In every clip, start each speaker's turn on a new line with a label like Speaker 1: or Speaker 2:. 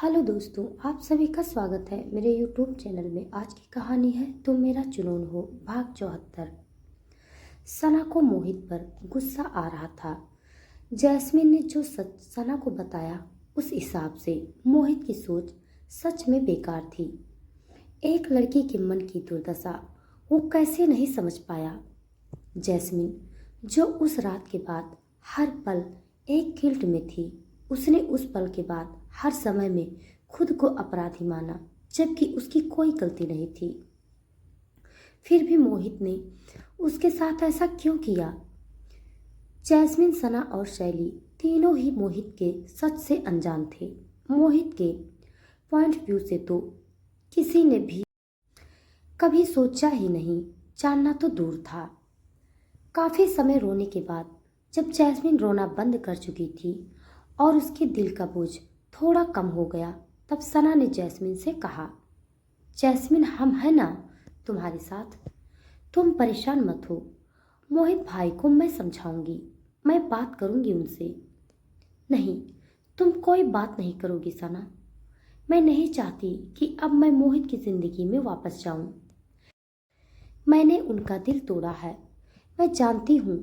Speaker 1: Hello दोस्तों, आप सभी का स्वागत है मेरे यूट्यूब चैनल में। आज की कहानी है तुम मेरा जुनून हो, भाग 74। सना को मोहित पर गुस्सा आ रहा था। जैस्मिन ने जो सच सना को बताया, उस हिसाब से मोहित की सोच सच में बेकार थी। एक लड़की के मन की दुर्दशा वो कैसे नहीं समझ पाया। जैस्मिन, जो उस रात के बाद हर पल एक गिल्ट में थी, उसने उस पल के बाद हर समय में खुद को अपराधी माना, जबकि उसकी कोई गलती नहीं थी। फिर भी मोहित ने उसके साथ ऐसा क्यों किया? जैस्मिन, सना और शैली तीनों ही मोहित के सच से अनजान थे। मोहित के पॉइंट व्यू से तो किसी ने भी कभी सोचा ही नहीं, जानना तो दूर था। काफी समय रोने के बाद जब जैस्मिन रोना बंद कर चुकी थी और उसके दिल का बोझ थोड़ा कम हो गया, तब सना ने जैस्मिन से कहा, जैस्मिन, हम है ना तुम्हारे साथ, तुम परेशान मत हो। मोहित भाई को मैं समझाऊंगी, मैं बात करूंगी उनसे। नहीं, तुम कोई बात नहीं करोगी सना। मैं नहीं चाहती कि अब मैं मोहित की जिंदगी में वापस जाऊं। मैंने उनका दिल तोड़ा है। मैं जानती हूँ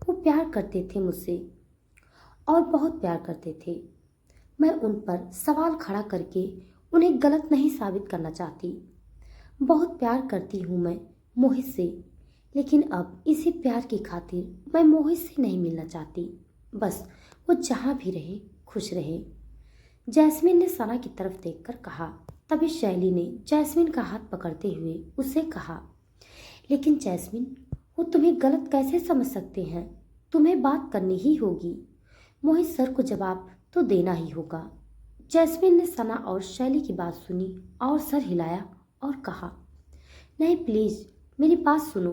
Speaker 1: वो प्यार करते थे मुझसे और बहुत प्यार करते थे। मैं उन पर सवाल खड़ा करके उन्हें गलत नहीं साबित करना चाहती। बहुत प्यार करती हूँ मैं मोहित से, लेकिन अब इसी प्यार की खातिर मैं मोहित से नहीं मिलना चाहती। बस वो जहाँ भी रहे खुश रहे। जैस्मिन ने सना की तरफ देखकर कहा। तभी शैली ने जैस्मिन का हाथ पकड़ते हुए उससे कहा, लेकिन जैस्मिन, वो तुम्हें गलत कैसे समझ सकते हैं? तुम्हें बात करनी ही होगी। मोहित सर को जवाब तो देना ही होगा। जैस्मिन ने सना और शैली की बात सुनी और सर हिलाया और कहा, नहीं प्लीज, मेरी बात सुनो,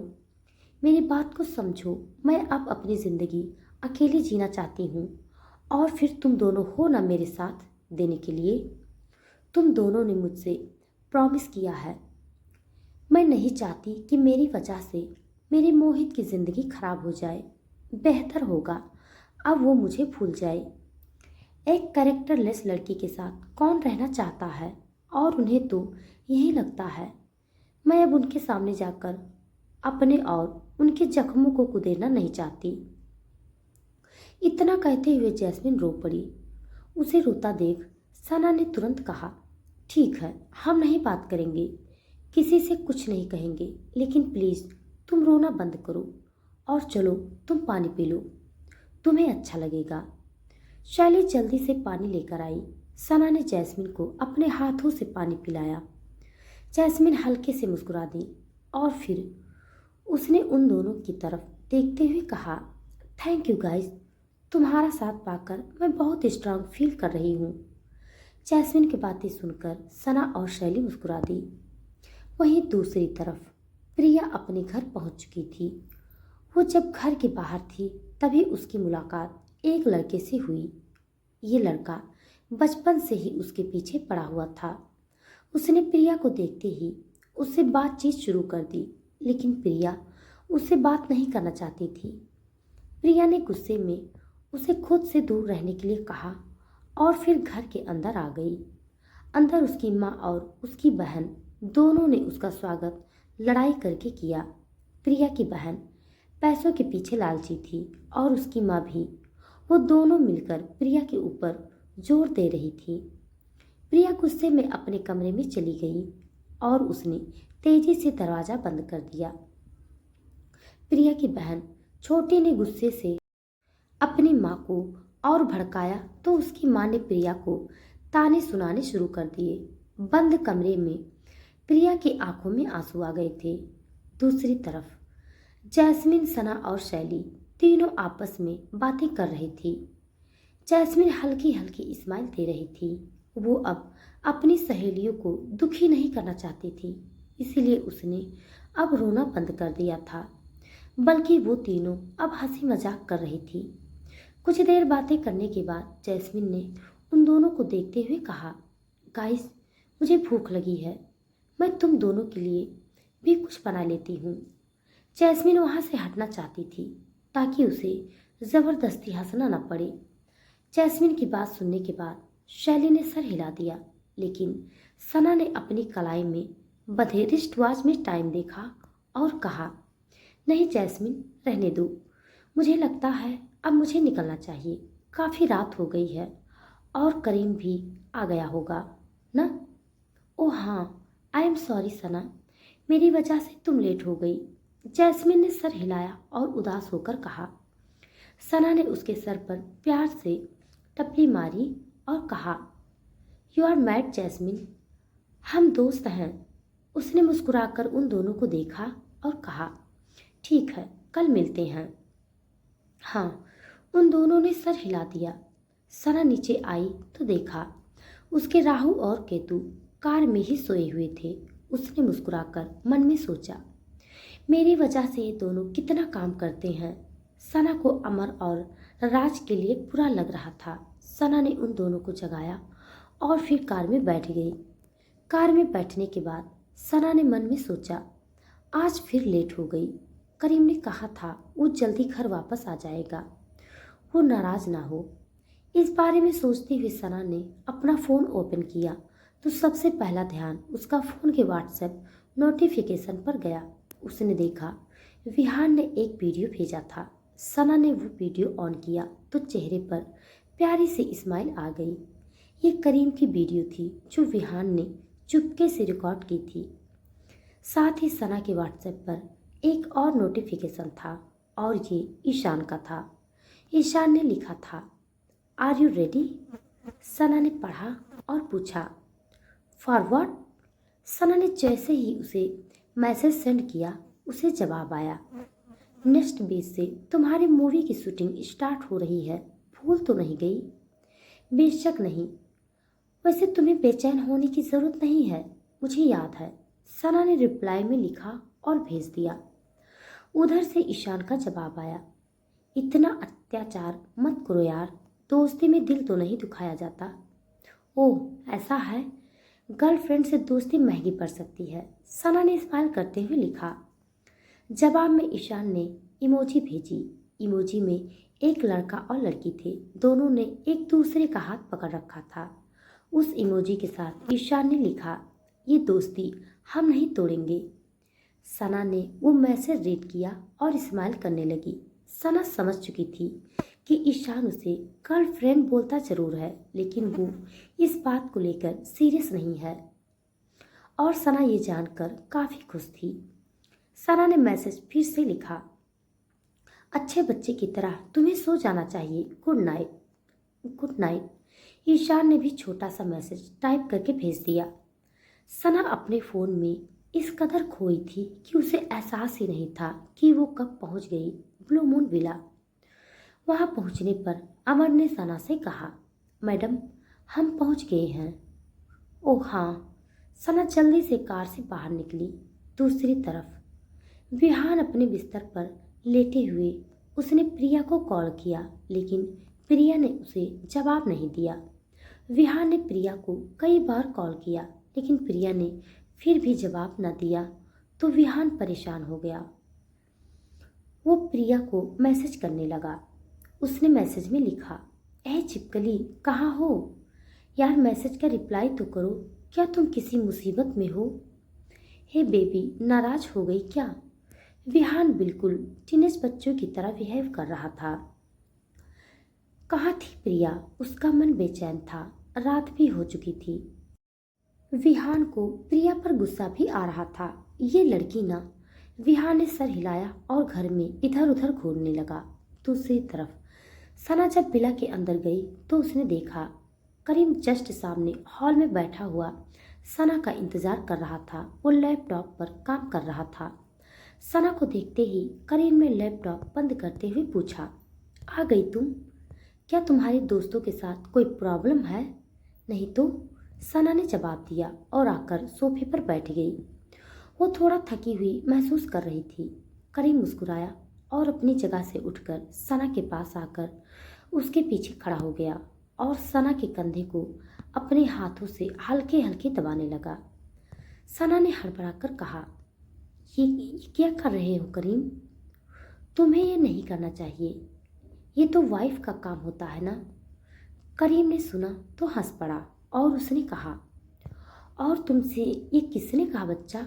Speaker 1: मेरी बात को समझो। मैं अब अपनी जिंदगी अकेली जीना चाहती हूँ और फिर तुम दोनों हो ना मेरे साथ देने के लिए। तुम दोनों ने मुझसे प्रॉमिस किया है। मैं नहीं चाहती कि मेरी वजह से मेरे मोहित की जिंदगी खराब हो जाए। बेहतर होगा अब वो मुझे भूल जाए। एक कैरेक्टरलेस लड़की के साथ कौन रहना चाहता है, और उन्हें तो यही लगता है। मैं अब उनके सामने जाकर अपने और उनके जख्मों को कुदेरना नहीं चाहती। इतना कहते हुए जैस्मिन रो पड़ी। उसे रोता देख सना ने तुरंत कहा, ठीक है, हम नहीं बात करेंगे, किसी से कुछ नहीं कहेंगे, लेकिन प्लीज तुम रोना बंद करो और चलो तुम पानी पी लो, तुम्हें अच्छा लगेगा। शैली जल्दी से पानी लेकर आई। सना ने जैस्मिन को अपने हाथों से पानी पिलाया। जैस्मिन हल्के से मुस्कुरा दी और फिर उसने उन दोनों की तरफ देखते हुए कहा, थैंक यू गाइस, तुम्हारा साथ पाकर मैं बहुत स्ट्रांग फील कर रही हूँ। जैस्मिन की बातें सुनकर सना और शैली मुस्कुरा दी। वहीं दूसरी तरफ प्रिया अपने घर पहुंच चुकी थी। वो जब घर के बाहर थी तभी उसकी मुलाकात एक लड़के से हुई। ये लड़का बचपन से ही उसके पीछे पड़ा हुआ था। उसने प्रिया को देखते ही उससे बातचीत शुरू कर दी, लेकिन प्रिया उससे बात नहीं करना चाहती थी। प्रिया ने गुस्से में उसे खुद से दूर रहने के लिए कहा और फिर घर के अंदर आ गई। अंदर उसकी माँ और उसकी बहन दोनों ने उसका स्वागत लड़ाई करके किया। प्रिया की बहन पैसों के पीछे लालची थी और उसकी माँ भी। वो दोनों मिलकर प्रिया के ऊपर जोर दे रही थी। प्रिया गुस्से में अपने कमरे में चली गई और उसने तेजी से दरवाजा बंद कर दिया। प्रिया की बहन छोटी ने गुस्से से अपनी माँ को और भड़काया तो उसकी माँ ने प्रिया को ताने सुनाने शुरू कर दिए। बंद कमरे में प्रिया की आंखों में आंसू आ गए थे। दूसरी तरफ जैस्मिन, सना और शैली तीनों आपस में बातें कर रही थी। जैस्मिन हल्की हल्की स्माइल दे रही थी। वो अब अपनी सहेलियों को दुखी नहीं करना चाहती थी, इसीलिए उसने अब रोना बंद कर दिया था। बल्कि वो तीनों अब हंसी मजाक कर रही थी। कुछ देर बातें करने के बाद जैस्मिन ने उन दोनों को देखते हुए कहा, गाइस, मुझे भूख लगी है, मैं तुम दोनों के लिए भी कुछ बना लेती हूँ। जैस्मिन वहां से हटना चाहती थी ताकि उसे जबरदस्ती हंसना न पड़े। जैस्मिन की बात सुनने के बाद शैली ने सर हिला दिया लेकिन सना ने अपनी कलाई में बंधे रिस्ट वॉच में टाइम देखा और कहा, नहीं जैस्मिन, रहने दो। मुझे लगता है अब मुझे निकलना चाहिए। काफ़ी रात हो गई है और करीम भी आ गया होगा ना। ओह हाँ, आई एम सॉरी सना, मेरी वजह से तुम लेट हो गई। जैस्मिन ने सर हिलाया और उदास होकर कहा। सना ने उसके सर पर प्यार से टपली मारी और कहा, यू आर मैड जैस्मिन, हम दोस्त हैं। उसने मुस्कुराकर उन दोनों को देखा और कहा, ठीक है, कल मिलते हैं। हाँ, उन दोनों ने सर हिला दिया। सना नीचे आई तो देखा उसके राहु और केतु कार में ही सोए हुए थे। उसने मुस्कुराकर मन में सोचा, मेरी वजह से ये दोनों कितना काम करते हैं। सना को अमर और राज के लिए बुरा लग रहा था। सना ने उन दोनों को जगाया और फिर कार में बैठ गई। कार में बैठने के बाद सना ने मन में सोचा, आज फिर लेट हो गई। करीम ने कहा था वो जल्दी घर वापस आ जाएगा, वो नाराज ना हो। इस बारे में सोचते हुए सना ने अपना फ़ोन ओपन किया तो सबसे पहला ध्यान उसका फ़ोन के व्हाट्सएप नोटिफिकेशन पर गया। उसने देखा विहान ने एक वीडियो भेजा था। सना ने वो वीडियो ऑन किया तो चेहरे पर प्यारी सी स्माइल आ गई। ये करीम की वीडियो थी जो विहान ने चुपके से रिकॉर्ड की थी। साथ ही सना के व्हाट्सएप पर एक और नोटिफिकेशन था और ये ईशान का था। ईशान ने लिखा था, आर यू रेडी? सना ने पढ़ा और पूछा, फॉर व्हाट? सना ने जैसे ही उसे मैसेज सेंड किया उसे जवाब आया, नेक्स्ट वीक से तुम्हारी मूवी की शूटिंग स्टार्ट हो रही है, भूल तो नहीं गई? बेशक नहीं, वैसे तुम्हें बेचैन होने की ज़रूरत नहीं है, मुझे याद है। सना ने रिप्लाई में लिखा और भेज दिया। उधर से ईशान का जवाब आया, इतना अत्याचार मत करो यार, दोस्ती में दिल तो नहीं दुखाया जाता। ओह ऐसा है, गर्लफ्रेंड से दोस्ती महंगी पड़ सकती है, सना ने स्माइल करते हुए लिखा। जवाब में ईशान ने इमोजी भेजी। इमोजी में एक लड़का और लड़की थे, दोनों ने एक दूसरे का हाथ पकड़ रखा था। उस इमोजी के साथ ईशान ने लिखा, ये दोस्ती हम नहीं तोड़ेंगे। सना ने वो मैसेज रीड किया और स्माइल करने लगी। सना समझ चुकी थी कि ईशान उसे गर्लफ्रेंड बोलता जरूर है, लेकिन वो इस बात को लेकर सीरियस नहीं है और सना ये जानकर काफ़ी खुश थी। सना ने मैसेज फिर से लिखा, अच्छे बच्चे की तरह तुम्हें सो जाना चाहिए, good night. Good night. Ishaan ने भी छोटा सा मैसेज टाइप करके भेज दिया। सना अपने फ़ोन में इस कदर खोई थी कि उसे एहसास ही नहीं था कि वो कब पहुंच गई ब्लू मून विला। वहां पहुंचने पर अमर ने सना से कहा, मैडम हम पहुंच गए हैं। ओह हाँ। सना जल्दी से कार से बाहर निकली। दूसरी तरफ विहान अपने बिस्तर पर लेटे हुए, उसने प्रिया को कॉल किया लेकिन प्रिया ने उसे जवाब नहीं दिया। विहान ने प्रिया को कई बार कॉल किया लेकिन प्रिया ने फिर भी जवाब न दिया तो विहान परेशान हो गया। वो प्रिया को मैसेज करने लगा। उसने मैसेज में लिखा, ए चिपकली कहाँ हो यार, मैसेज का रिप्लाई तो करो, क्या तुम किसी मुसीबत में हो? हे बेबी, नाराज हो गई क्या? विहान बिल्कुल टीनेज बच्चों की तरह बिहेव कर रहा था। कहाँ थी प्रिया? उसका मन बेचैन था, रात भी हो चुकी थी। विहान को प्रिया पर गुस्सा भी आ रहा था। ये लड़की ना। विहान ने सर हिलाया और घर में इधर उधर घूरने लगा। दूसरी तरफ सना जब विला के अंदर गई तो उसने देखा करीम जस्ट सामने हॉल में बैठा हुआ सना का इंतजार कर रहा था। वो लैपटॉप पर काम कर रहा था। सना को देखते ही करीम ने लैपटॉप बंद करते हुए पूछा, आ गई तुम? क्या तुम्हारे दोस्तों के साथ कोई प्रॉब्लम है? नहीं तो, सना ने जवाब दिया और आकर सोफे पर बैठ गई। वो थोड़ा थकी हुई महसूस कर रही थी। करीम मुस्कुराया और अपनी जगह से उठकर सना के पास आकर उसके पीछे खड़ा हो गया और सना के कंधे को अपने हाथों से हल्के हल्के दबाने लगा। सना ने हड़बड़ाकर कहा, ये क्या कर रहे हो करीम? तुम्हें ये नहीं करना चाहिए, ये तो वाइफ का काम होता है ना। करीम ने सुना तो हंस पड़ा और उसने कहा, और तुमसे ये किसने कहा बच्चा?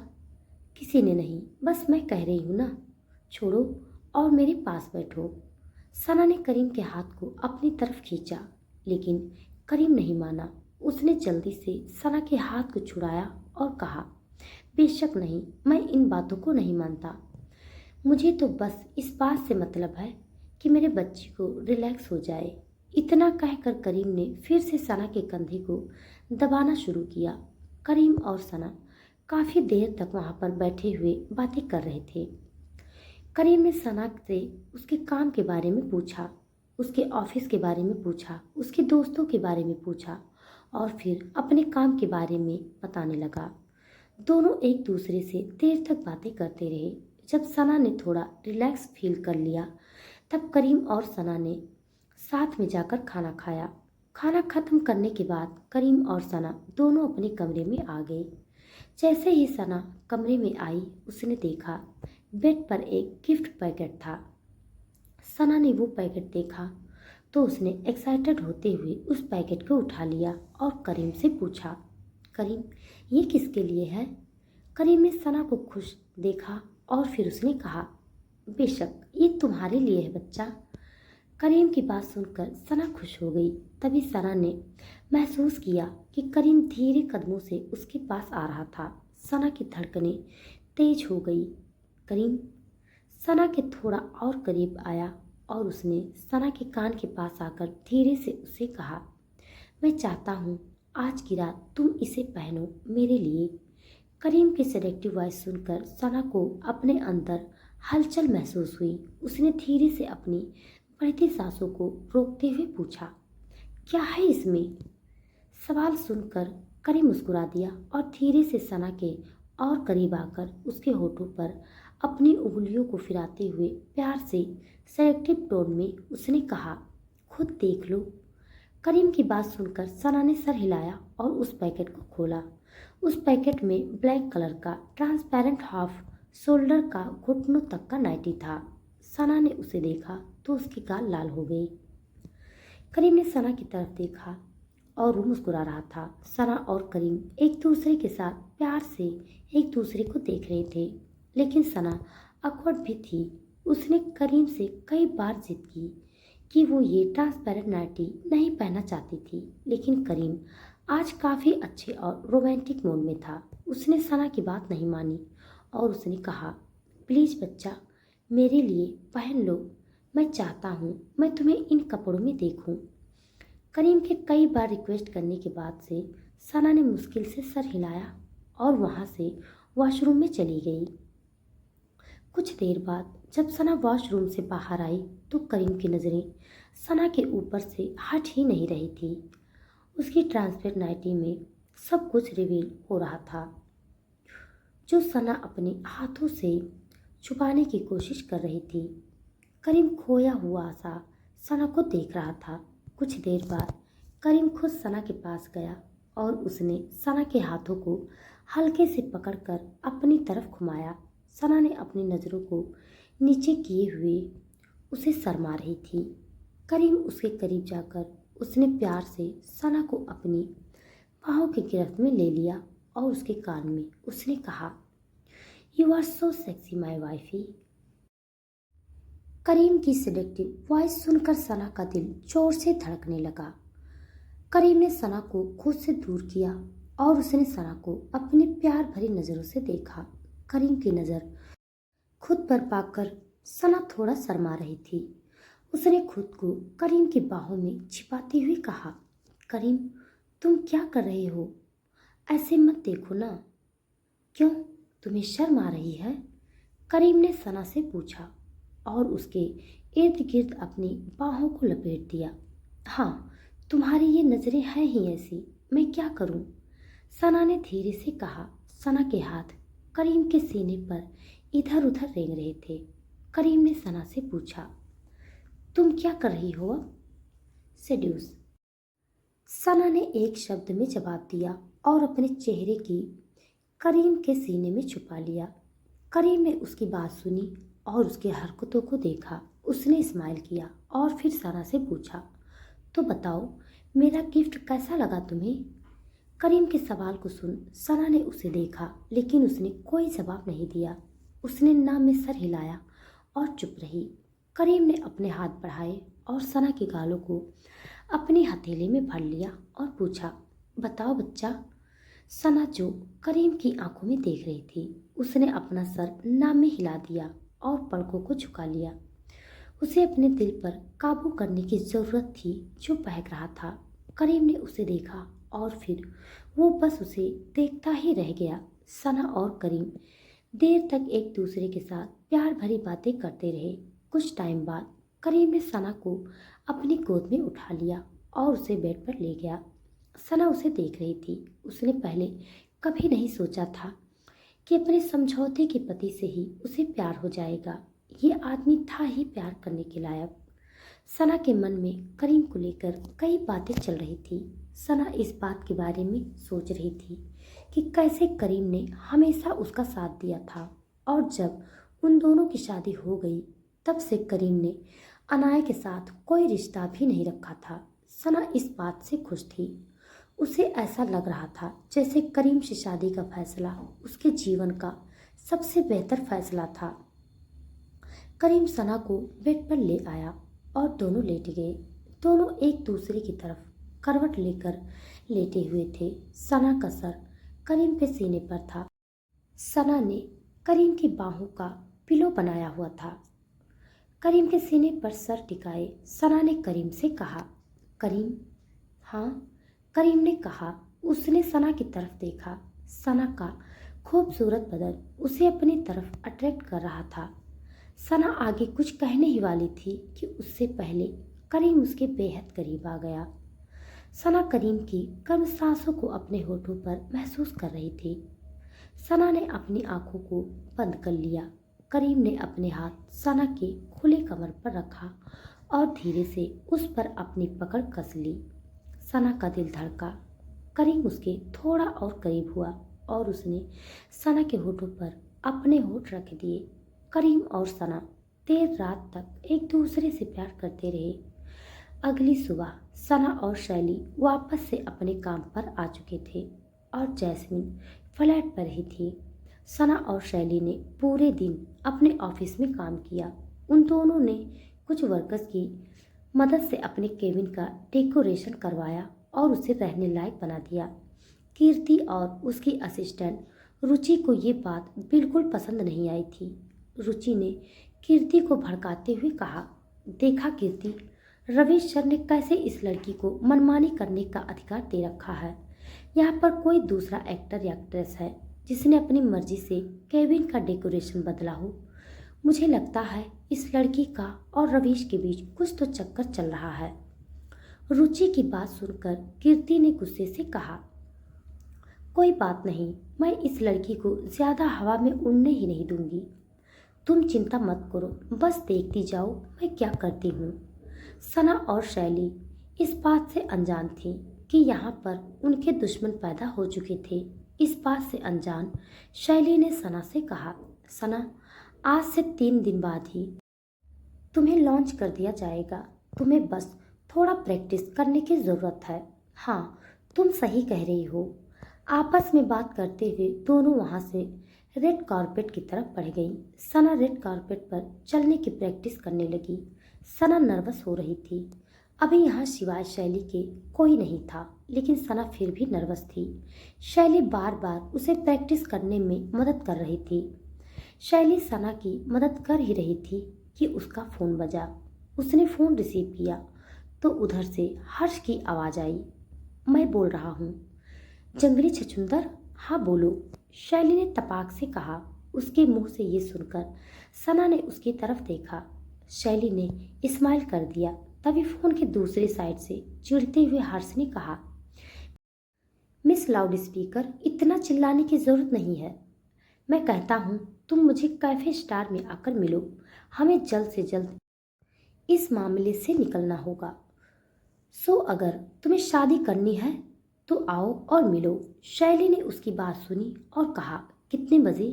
Speaker 1: किसी ने नहीं, बस मैं कह रही हूँ ना। छोड़ो और मेरे पास बैठो। सना ने करीम के हाथ को अपनी तरफ खींचा, लेकिन करीम नहीं माना। उसने जल्दी से सना के हाथ को छुड़ाया और कहा, बेशक नहीं, मैं इन बातों को नहीं मानता। मुझे तो बस इस बात से मतलब है कि मेरे बच्चे को रिलैक्स हो जाए। इतना कहकर करीम ने फिर से सना के कंधे को दबाना शुरू किया। करीम और सना काफ़ी देर तक वहाँ पर बैठे हुए बातें कर रहे थे। करीम ने सना से उसके काम के बारे में पूछा, उसके ऑफिस के बारे में पूछा, उसके दोस्तों के बारे में पूछा और फिर अपने काम के बारे में बताने लगा। दोनों एक दूसरे से देर तक बातें करते रहे। जब सना ने थोड़ा रिलैक्स फील कर लिया, तब करीम और सना ने साथ में जाकर खाना खाया। खाना खत्म करने के बाद करीम और सना दोनों अपने कमरे में आ गए। जैसे ही सना कमरे में आई, उसने देखा बेड पर एक गिफ्ट पैकेट था। सना ने वो पैकेट देखा तो उसने एक्साइटेड होते हुए उस पैकेट को उठा लिया और करीम से पूछा, करीम ये किसके लिए है? करीम ने सना को खुश देखा और फिर उसने कहा, बेशक ये तुम्हारे लिए है बच्चा। करीम की बात सुनकर सना खुश हो गई। तभी सना ने महसूस किया कि करीम धीरे कदमों से उसके पास आ रहा था। सना की धड़कनें तेज हो गई। करीम सना के थोड़ा और करीब आया और उसने सना के कान के पास आकर धीरे से उसे कहा, मैं चाहता हूँ आज की रात तुम इसे पहनो मेरे लिए। करीम की सेडेक्टिव वॉइस सुनकर सना को अपने अंदर हलचल महसूस हुई। उसने धीरे से अपनी बढ़ती सांसों को रोकते हुए पूछा, क्या है इसमें? सवाल सुनकर करीम मुस्कुरा दिया और धीरे से सना के और करीब आकर उसके होठों पर अपनी उंगलियों को फिराते हुए प्यार से सेलेक्टिव टोन में उसने कहा, खुद देख लो। करीम की बात सुनकर सना ने सर हिलाया और उस पैकेट को खोला। उस पैकेट में ब्लैक कलर का ट्रांसपेरेंट हाफ शोल्डर का घुटनों तक का नाइटी था। सना ने उसे देखा तो उसकी गाल लाल हो गई। करीम ने सना की तरफ देखा और वो मुस्कुरा रहा था। सना और करीम एक दूसरे के साथ प्यार से एक दूसरे को देख रहे थे, लेकिन सना अकवर्ड भी थी। उसने करीम से कई बार जिद की कि वो ये ट्रांसपेरेंट नाइटी नहीं पहनना चाहती थी, लेकिन करीम आज काफ़ी अच्छे और रोमांटिक मूड में था। उसने सना की बात नहीं मानी और उसने कहा, प्लीज़ बच्चा मेरे लिए पहन लो, मैं चाहता हूँ मैं तुम्हें इन कपड़ों में देखूँ। करीम के कई बार रिक्वेस्ट करने के बाद से सना ने मुश्किल से सर हिलाया और वहाँ से वॉशरूम में चली गई। कुछ देर बाद जब सना वॉशरूम से बाहर आई तो करीम की नज़रें सना के ऊपर से हट ही नहीं रही थी। उसकी ट्रांसपेरेंट नाइटी में सब कुछ रिवील हो रहा था, जो सना अपने हाथों से छुपाने की कोशिश कर रही थी। करीम खोया हुआ सा सना को देख रहा था। कुछ देर बाद करीम खुद सना के पास गया और उसने सना के हाथों को हल्के से पकड़कर अपनी तरफ घुमाया। सना ने अपनी नज़रों को नीचे किए हुए उसे शर्मा रही थी। करीम उसके करीब जाकर उसने प्यार से सना को अपनी बाहों की गिरफ्त में ले लिया और उसके कान में उसने कहा, you are so sexy my wifey. Karim की सेडेक्टिव वॉइस सुनकर सना का दिल जोर से धड़कने लगा। करीम ने सना को खुद से दूर किया और उसने सना को अपनी प्यार भरी नज़रों से देखा। करीम की नज़र खुद पर पाकर सना थोड़ा शर्मा रही थी। उसने खुद को करीम की बाहों में छिपाते हुए कहा, करीम तुम क्या कर रहे हो? ऐसे मत देखो ना। क्यों, तुम्हें शर्म आ रही है? करीम ने सना से पूछा और उसके इर्द गिर्द अपनी बाहों को लपेट दिया। हाँ, तुम्हारी ये नज़रें हैं ही ऐसी, मैं क्या करूं? सना ने धीरे से कहा। सना के हाथ करीम के सीने पर इधर उधर रेंग रहे थे। करीम ने सना से पूछा, तुम क्या कर रही हो अब? सेड्यूस। सना ने एक शब्द में जवाब दिया और अपने चेहरे की करीम के सीने में छुपा लिया। करीम ने उसकी बात सुनी और उसकी हरकतों को देखा। उसने स्माइल किया और फिर सना से पूछा, तो बताओ मेरा गिफ्ट कैसा लगा तुम्हें? करीम के सवाल को सुन सना ने उसे देखा, लेकिन उसने कोई जवाब नहीं दिया। उसने ना में सर हिलाया और चुप रही। करीम ने अपने हाथ बढ़ाए और सना के गालों को अपनी हथेली में भर लिया और पूछा, बताओ बच्चा। सना जो करीम की आंखों में देख रही थी, उसने अपना सर ना में हिला दिया और पलकों को झुका लिया। उसे अपने दिल पर काबू करने की जरूरत थी जो बहक रहा था। करीम ने उसे देखा और फिर वो बस उसे देखता ही रह गया। सना और करीम देर तक एक दूसरे के साथ प्यार भरी बातें करते रहे। कुछ टाइम बाद करीम ने सना को अपनी गोद में उठा लिया और उसे बेड पर ले गया। सना उसे देख रही थी। उसने पहले कभी नहीं सोचा था कि अपने समझौते के पति से ही उसे प्यार हो जाएगा। ये आदमी था ही प्यार करने के लायक। सना के मन में करीम को लेकर कई बातें चल रही थी। सना इस बात के बारे में सोच रही थी कि कैसे करीम ने हमेशा उसका साथ दिया था और जब उन दोनों की शादी हो गई तब से करीम ने अनाया के साथ कोई रिश्ता भी नहीं रखा था। सना इस बात से खुश थी। उसे ऐसा लग रहा था जैसे करीम से शादी का फैसला उसके जीवन का सबसे बेहतर फैसला था। करीम सना को बेड पर ले आया और दोनों लेट गए। दोनों एक दूसरे की तरफ करवट लेकर लेटे हुए थे। सना का सर करीम के सीने पर था। सना ने करीम की बाहों का पिलो बनाया हुआ था। करीम के सीने पर सर टिकाए सना ने करीम से कहा, करीम। हाँ, करीम ने कहा। उसने सना की तरफ देखा। सना का खूबसूरत बदन उसे अपनी तरफ अट्रैक्ट कर रहा था। सना आगे कुछ कहने ही वाली थी कि उससे पहले करीम उसके बेहद करीब आ गया। सना करीम की गर्म सांसों को अपने होठों पर महसूस कर रही थी। सना ने अपनी आंखों को बंद कर लिया। करीम ने अपने हाथ सना के खुले कमर पर रखा और धीरे से उस पर अपनी पकड़ कस ली। सना का दिल धड़का। करीम उसके थोड़ा और करीब हुआ और उसने सना के होठों पर अपने होठ रख दिए। करीम और सना देर रात तक एक दूसरे से प्यार करते रहे। अगली सुबह सना और शैली वापस से अपने काम पर आ चुके थे और जैस्मिन फ्लैट पर ही थी। सना और शैली ने पूरे दिन अपने ऑफिस में काम किया। उन दोनों ने कुछ वर्कर्स की मदद से अपने केबिन का डेकोरेशन करवाया और उसे रहने लायक बना दिया। कीर्ति और उसकी असिस्टेंट रुचि को ये बात बिल्कुल पसंद नहीं आई थी। रुचि ने कीर्ति को भड़काते हुए कहा, देखा कीर्ति, रवीश सर ने कैसे इस लड़की को मनमानी करने का अधिकार दे रखा है। यहाँ पर कोई दूसरा एक्टर या एक्ट्रेस है जिसने अपनी मर्जी से केबिन का डेकोरेशन बदला हो। मुझे लगता है इस लड़की का और रवीश के बीच कुछ तो चक्कर चल रहा है। रुचि की बात सुनकर कीर्ति ने गुस्से से कहा, कोई बात नहीं, मैं इस लड़की को ज्यादा हवा में उड़ने ही नहीं दूंगी। तुम चिंता मत करो, बस देखती जाओ मैं क्या करती हूँ। सना और शैली इस बात से अनजान थी कि यहाँ पर उनके दुश्मन पैदा हो चुके थे। इस बात से अनजान शैली ने सना से कहा, सना, आज से 3 दिन बाद ही तुम्हें लॉन्च कर दिया जाएगा। तुम्हें बस थोड़ा प्रैक्टिस करने की ज़रूरत है। हाँ, तुम सही कह रही हो। आपस में बात करते हुए दोनों वहाँ से रेड कारपेट की तरफ बढ़ गई। सना रेड कारपेट पर चलने की प्रैक्टिस करने लगी। सना नर्वस हो रही थी। अभी यहाँ सिवाय शैली के कोई नहीं था, लेकिन सना फिर भी नर्वस थी। शैली बार बार उसे प्रैक्टिस करने में मदद कर रही थी। शैली सना की मदद कर ही रही थी कि उसका फ़ोन बजा। उसने फ़ोन रिसीव किया तो उधर से हर्ष की आवाज़ आई, मैं बोल रहा हूँ। जंगली छछूंदर, हाँ बोलो, शैली ने तपाक से कहा। उसके मुंह से ये सुनकर सना ने उसकी तरफ देखा। शैली ने स्माइल कर दिया। तभी फोन के दूसरे साइड से चिढ़ते हुए हर्ष ने कहा, मिस लाउड स्पीकर, इतना चिल्लाने की जरूरत नहीं है। मैं कहता हूँ तुम मुझे कैफे स्टार में आकर मिलो। हमें जल्द से जल्द इस मामले से निकलना होगा। सो अगर तुम्हें शादी करनी है तो आओ और मिलो। शैली ने उसकी बात सुनी और कहा, कितने बजे?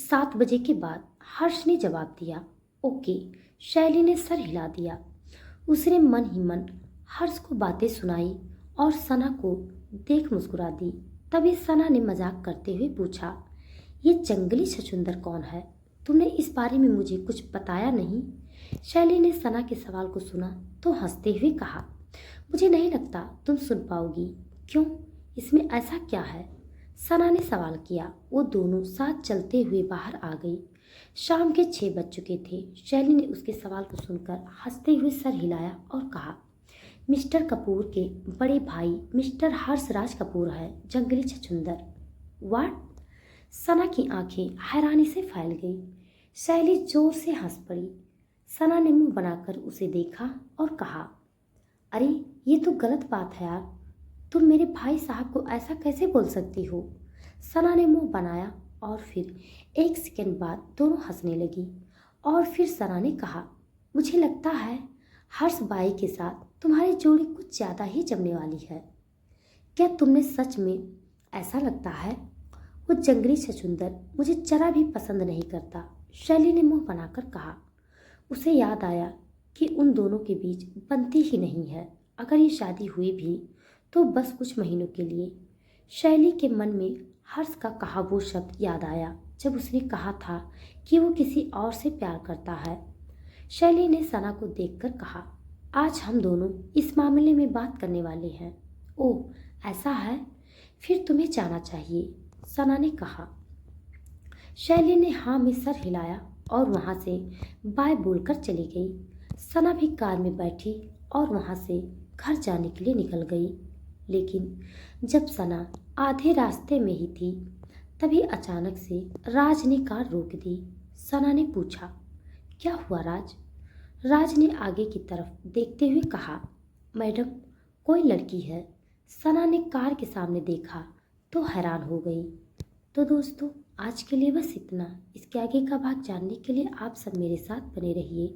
Speaker 1: 7 बजे के बाद, हर्ष ने जवाब दिया। ओके, शैली ने सर हिला दिया। उसने मन ही मन हर्ष को बातें सुनाई और सना को देख मुस्कुरा दी। तभी सना ने मजाक करते हुए पूछा, ये जंगली छछूंदर कौन है? तुमने इस बारे में मुझे कुछ बताया नहीं। शैली ने सना के सवाल को सुना तो हंसते हुए कहा, मुझे नहीं लगता तुम सुन पाओगी। क्यों, इसमें ऐसा क्या है? सना ने सवाल किया। वो दोनों साथ चलते हुए बाहर आ गई। शाम के 6 बज चुके थे। शैली ने उसके सवाल को सुनकर हंसते हुए सर हिलाया और कहा, मिस्टर कपूर के बड़े भाई मिस्टर हर्षराज कपूर है जंगली छछूंदर। वाट? सना की आंखें हैरानी से फैल गई। शैली जोर से हंस पड़ी। सना ने मुंह बनाकर उसे देखा और कहा, अरे ये तो गलत बात है यार, तुम मेरे भाई साहब को ऐसा कैसे बोल सकती हो? सना ने मुंह बनाया और फिर 1 सेकंड बाद दोनों हंसने लगी। और फिर सना ने कहा, मुझे लगता है हर्ष बाई के साथ तुम्हारी जोड़ी कुछ ज़्यादा ही जमने वाली है। क्या तुमने सच में ऐसा लगता है? वो जंगली छछूंदर मुझे जरा भी पसंद नहीं करता। शैली ने मुंह बनाकर कहा। उसे याद आया कि उन दोनों के बीच बनती ही नहीं है। अगर ये शादी हुई भी तो बस कुछ महीनों के लिए। शैली के मन में हर्ष का कहा वो शब्द याद आया जब उसने कहा था कि वो किसी और से प्यार करता है। शैली ने सना को देखकर कहा, आज हम दोनों इस मामले में बात करने वाले हैं। ओह ऐसा है, फिर तुम्हें जाना चाहिए, सना ने कहा। शैली ने हाँ में सर हिलाया और वहां से बाय बोलकर चली गई। सना भी कार में बैठी और वहां से घर जाने के लिए निकल गई। लेकिन जब सना आधे रास्ते में ही थी तभी अचानक से राज ने कार रोक दी। सना ने पूछा, क्या हुआ राज? राज ने आगे की तरफ देखते हुए कहा, मैडम कोई लड़की है। सना ने कार के सामने देखा तो हैरान हो गई। तो दोस्तों आज के लिए बस इतना। इसके आगे का भाग जानने के लिए आप सब मेरे साथ बने रहिए।